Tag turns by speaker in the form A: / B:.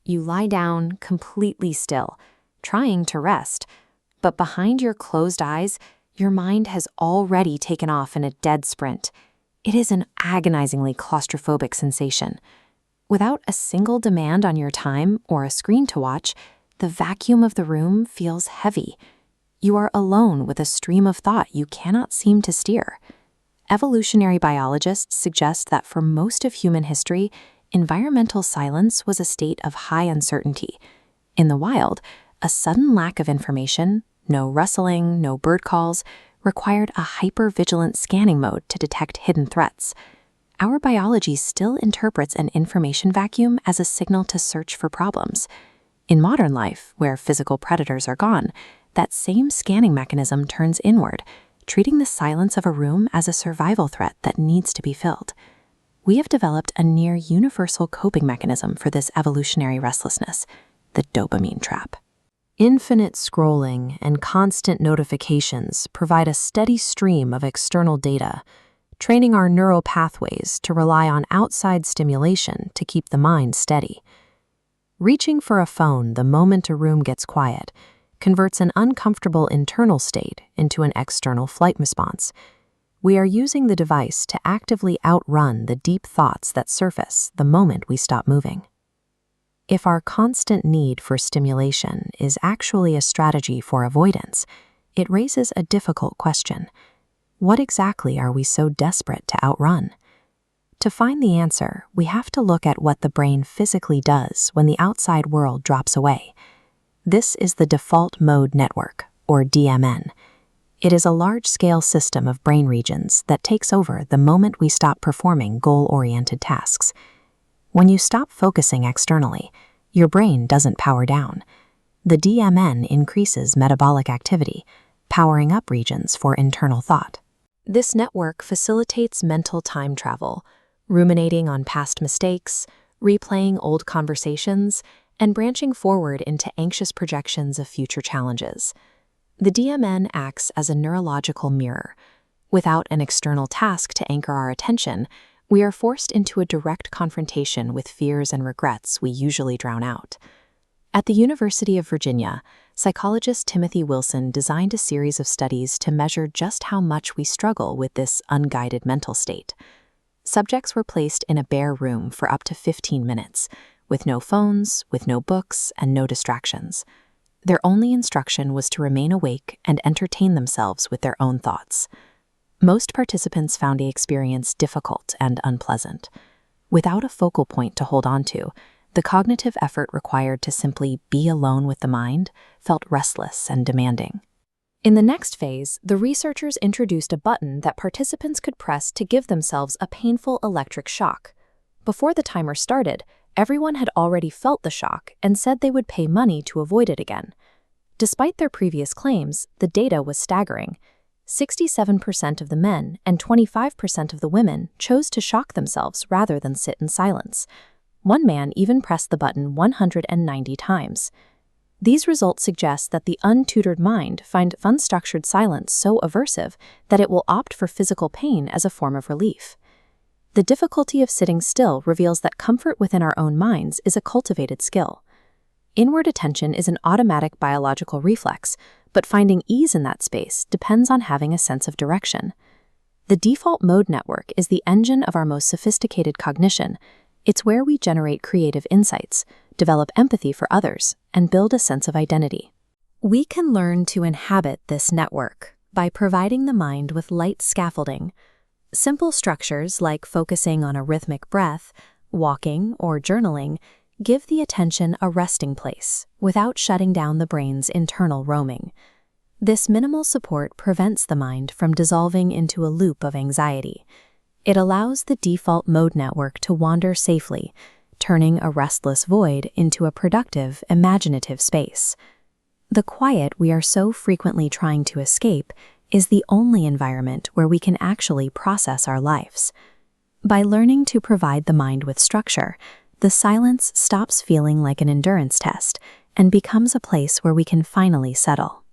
A: You lie down completely still, trying to rest, but behind your closed eyes, your mind has already taken off in a dead sprint. It is an agonizingly claustrophobic sensation. Without a single demand on your time or a screen to watch, the vacuum of the room feels heavy. You are alone with a stream of thought you cannot seem to steer. Evolutionary biologists suggest that for most of human history, environmental silence was a state of high uncertainty. In the wild, a sudden lack of information, no rustling, no bird calls, required a hyper-vigilant scanning mode to detect hidden threats. Our biology still interprets an information vacuum as a signal to search for problems. In modern life, where physical predators are gone, that same scanning mechanism turns inward, treating the silence of a room as a survival threat that needs to be filled. We have developed a near universal coping mechanism for this evolutionary restlessness, the dopamine trap. Infinite scrolling and constant notifications provide a steady stream of external data, training our neural pathways to rely on outside stimulation to keep the mind steady. Reaching for a phone the moment a room gets quiet converts an uncomfortable internal state into an external flight response. We are using the device to actively outrun the deep thoughts that surface the moment we stop moving. If our constant need for stimulation is actually a strategy for avoidance, it raises a difficult question. What exactly are we so desperate to outrun? To find the answer, we have to look at what the brain physically does when the outside world drops away. This is the default mode network, or DMN. It is a large-scale system of brain regions that takes over the moment we stop performing goal-oriented tasks. When you stop focusing externally, your brain doesn't power down. The DMN increases metabolic activity, powering up regions for internal thought. This network facilitates mental time travel, ruminating on past mistakes, replaying old conversations, and branching forward into anxious projections of future challenges. The DMN acts as a neurological mirror. Without an external task to anchor our attention, we are forced into a direct confrontation with fears and regrets we usually drown out. At the University of Virginia, psychologist Timothy Wilson designed a series of studies to measure just how much we struggle with this unguided mental state. Subjects were placed in a bare room for up to 15 minutes, with no phones, with no books, and no distractions. Their only instruction was to remain awake and entertain themselves with their own thoughts. Most participants found the experience difficult and unpleasant. Without a focal point to hold on to, the cognitive effort required to simply be alone with the mind felt restless and demanding. In the next phase, the researchers introduced a button that participants could press to give themselves a painful electric shock. Before the timer started, everyone had already felt the shock and said they would pay money to avoid it again. Despite their previous claims, the data was staggering. 67% of the men and 25% of the women chose to shock themselves rather than sit in silence. One man even pressed the button 190 times. These results suggest that the untutored mind finds unstructured silence so aversive that it will opt for physical pain as a form of relief. The difficulty of sitting still reveals that comfort within our own minds is a cultivated skill. Inward attention is an automatic biological reflex, but finding ease in that space depends on having a sense of direction. The default mode network is the engine of our most sophisticated cognition. It's where we generate creative insights, develop empathy for others, and build a sense of identity. We can learn to inhabit this network by providing the mind with light scaffolding. Simple structures like focusing on a rhythmic breath, walking, or journaling give the attention a resting place without shutting down the brain's internal roaming. This minimal support prevents the mind from dissolving into a loop of anxiety. It allows the default mode network to wander safely, turning a restless void into a productive, imaginative space. The quiet we are so frequently trying to escape is the only environment where we can actually process our lives. By learning to provide the mind with structure, the silence stops feeling like an endurance test and becomes a place where we can finally settle.